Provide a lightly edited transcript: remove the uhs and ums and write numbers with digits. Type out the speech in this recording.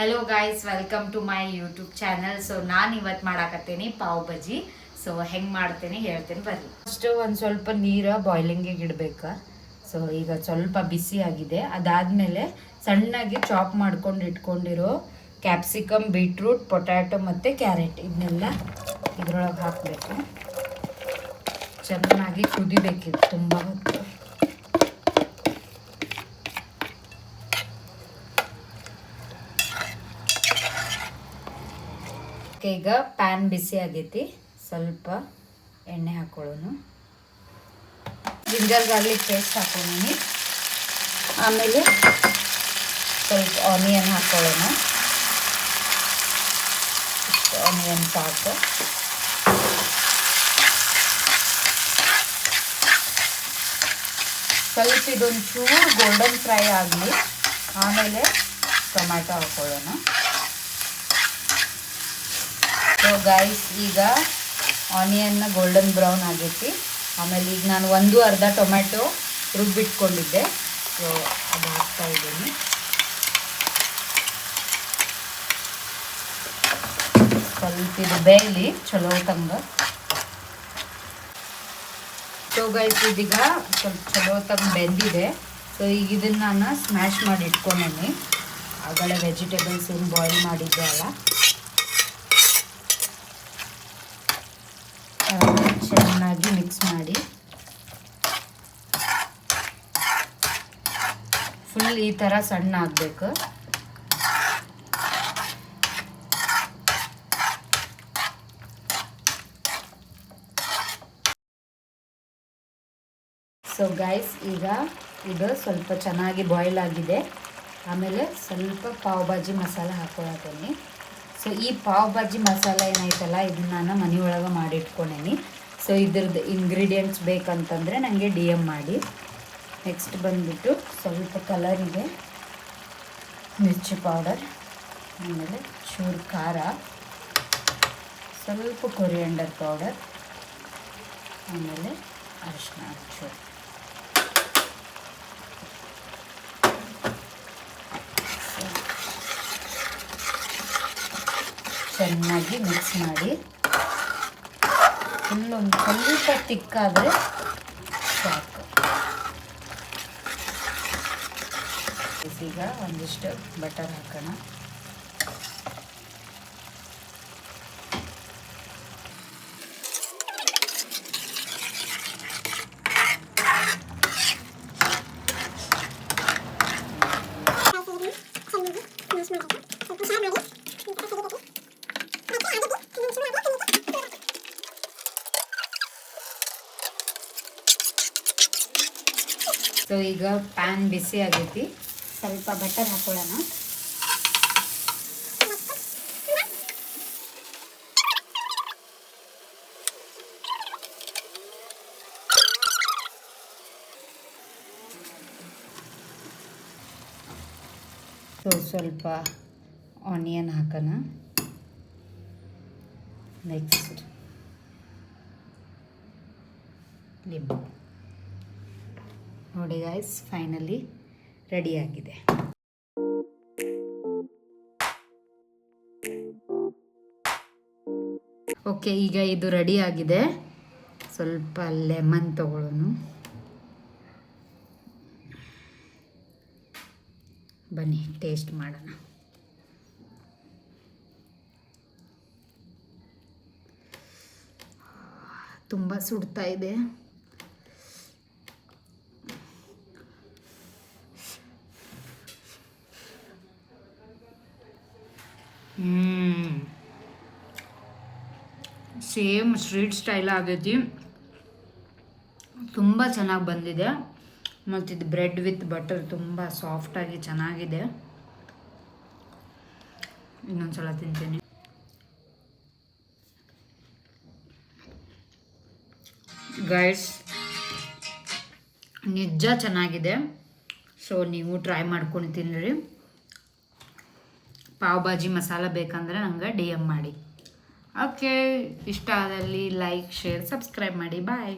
Hello guys, welcome to my YouTube channel. So ನಾನು ಇವತ್ತು ಮಾಡಾಕತ್ತೀನಿ ಪಾವ್ ಬಜ್ಜಿ. So ಹೆಂಗೆ ಮಾಡ್ತೀನಿ ಹೇಳ್ತೀನಿ ಬರ್ರಿ. ಫಸ್ಟ್ ಒಂದು ಸ್ವಲ್ಪ ನೀರು ಬಾಯ್ಲಿಂಗಿಗೆ ಇಡಬೇಕು. ಸೊ ಈಗ ಸ್ವಲ್ಪ ಬಿಸಿ ಆಗಿದೆ. ಅದಾದಮೇಲೆ ಸಣ್ಣಗೆ ಚಾಪ್ ಮಾಡ್ಕೊಂಡು ಇಟ್ಕೊಂಡಿರೋ ಕ್ಯಾಪ್ಸಿಕಮ್, ಬೀಟ್ರೂಟ್, ಪೊಟ್ಯಾಟೊ ಮತ್ತು ಕ್ಯಾರೆಟ್ ಇದನ್ನೆಲ್ಲ ಇದ್ರೊಳಗೆ ಹಾಕಬೇಕು. ಚೆನ್ನಾಗಿ ಕುದಿಬೇಕಿದೆ ತುಂಬ ಹೊತ್ತು. ಈಗ ಪ್ಯಾನ್ ಬಿಸಿ ಆಗೈತಿ. ಸ್ವಲ್ಪ ಎಣ್ಣೆ ಹಾಕೊಳ್ಳೋಣ. ಜಿಂಜರ್ ಗಾರ್ಲಿಕ್ ಪೇಸ್ಟ್ ಹಾಕೊಳ್ಳೋಣ. ಆಮೇಲೆ ಸ್ವಲ್ಪ ಆನಿಯನ್ ಹಾಕೊಳ್ಳೋಣ. ಆನಿಯನ್ ಸಾಕು. ಸ್ವಲ್ಪ ಇದೊಂದು ಚೂರು ಗೋಲ್ಡನ್ ಫ್ರೈ ಆಗಲಿ. ಆಮೇಲೆ ಟೊಮ್ಯಾಟೊ ಹಾಕೊಳ್ಳೋಣ. ಸೊ ಗೈಸ್, ಈಗ ಆನಿಯನ್ನ ಗೋಲ್ಡನ್ ಬ್ರೌನ್ ಆಗೈತಿ. ಆಮೇಲೆ ಈಗ ನಾನು ಅರ್ಧ ಟೊಮ್ಯಾಟೊ ರುಬ್ಬಿಟ್ಕೊಂಡಿದ್ದೆ. ಸೊ ಅದು ಹಾಕ್ತಾ ಇದ್ದೀನಿ. ಸ್ವಲ್ಪ ಇದು ಬೇಯಲಿ ಚಲೋ ತಂಗ. ಸೊ ಗೈಸ್, ಇದೀಗ ಸ್ವಲ್ಪ ಚಲೋ ತಂಗ ಬೆಂದಿದೆ. ಸೊ ಈಗ ಇದನ್ನು ನಾನು ಸ್ಮ್ಯಾಶ್ ಮಾಡಿ ಇಟ್ಕೊಂಡೇನಿ. ಆಗಲೇ ವೆಜಿಟೇಬಲ್ಸ್ ಏನು ಬಾಯ್ಲ್ ಮಾಡಿದ್ದೆ ಅಲ್ಲ. ಚೆನ್ನಾಗಿ ಮಿಕ್ಸ್ ಮಾಡಿ ಫುಲ್ ಈ ಥರ ಸಣ್ಣ ಆಗಬೇಕು. ಸೊ ಗೈಸ್, ಈಗ ಇದು ಸ್ವಲ್ಪ ಚೆನ್ನಾಗಿ ಬಾಯ್ಲ್ ಆಗಿದೆ. ಆಮೇಲೆ ಸ್ವಲ್ಪ ಪಾವ್ ಭಾಜಿ ಮಸಾಲ ಹಾಕೊಳತೀನಿ. ಸೊ ಈ ಪಾವ್ ಭಾಜಿ ಮಸಾಲ ಏನೈತಲ್ಲ, ಇದನ್ನ ನಾನು ಮನೆಯೊಳಗೆ ಮಾಡಿಟ್ಕೊಂಡೇನಿ. ಸೊ ಇದ್ರದ್ದು ಇಂಗ್ರೀಡಿಯೆಂಟ್ಸ್ ಬೇಕಂತಂದರೆ ನನಗೆ DM ಮಾಡಿ. ನೆಕ್ಸ್ಟ್ ಬಂದುಬಿಟ್ಟು ಸ್ವಲ್ಪ ಕಲರಿಗೆ ಮಿರ್ಚಿ ಪೌಡರ್, ಆಮೇಲೆ ಚೂರು ಖಾರ, ಸ್ವಲ್ಪ ಕೊರಿಯಂಡರ್ ಪೌಡರ್, ಆಮೇಲೆ ಅರಿಶಿನ ಚೂರು. ಚೆನ್ನಾಗಿ ಮಿಕ್ಸ್ ಮಾಡಿ ಫುಲ್ ಒಂದು ಸ್ವಲ್ಪ ತಿಕ್ಕಾದರೆ ಸಾಕು. ಈಗ ಒಂದಿಷ್ಟು ಬಟರ್ ಹಾಕೋಣ. ಸೊ ಈಗ ಪ್ಯಾನ್ ಬಿಸಿ ಆಗೈತಿ. ಸ್ವಲ್ಪ ಬಟರ್ ಹಾಕೊಳ್ಳೋಣ. ಸೊ ಸ್ವಲ್ಪ ಆನಿಯನ್ ಹಾಕೋಣ. ನೆಕ್ಸ್ಟ್ ಲಿಂಬು. ನೋಡಿ ಗೈಸ್, ಫೈನಲಿ ರೆಡಿಯಾಗಿದೆ. ಓಕೆ, ಈಗ ಇದು ರೆಡಿಯಾಗಿದೆ. ಸ್ವಲ್ಪ ಲೆಮನ್ ತಗೊಳ್ಳೋಣ. ಬನ್ನಿ ಟೇಸ್ಟ್ ಮಾಡೋಣ. ತುಂಬ ಸುಡ್ತಾ ಇದೆ. ಸೇಮ್ ಸ್ಟ್ರೀಟ್ ಸ್ಟೈಲ್ ಆಗೈತಿ. ತುಂಬ ಚೆನ್ನಾಗಿ ಬಂದಿದೆ. ಮತ್ತು ಇದು ಬ್ರೆಡ್ ವಿತ್ ಬಟರ್ ತುಂಬ ಸಾಫ್ಟಾಗಿ ಚೆನ್ನಾಗಿದೆ. ಇನ್ನೊಂದ್ಸಲ ತಿಂತೀನಿ. ಗೈಸ್, ನಿಜ ಚೆನ್ನಾಗಿದೆ. ಸೊ ನೀವು ಟ್ರೈ ಮಾಡ್ಕೊಂಡು ತಿನ್ನಿರಿ. ಪಾವ್ ಭಾಜಿ ಮಸಾಲ ಬೇಕಂದ್ರೆ ನಂಗೆ DM ಮಾಡಿ. ಓಕೆ, ಇಷ್ಟ ಆದಲ್ಲಿ ಲೈಕ್, ಶೇರ್, ಸಬ್ಸ್ಕ್ರೈಬ್ ಮಾಡಿ. ಬಾಯ್.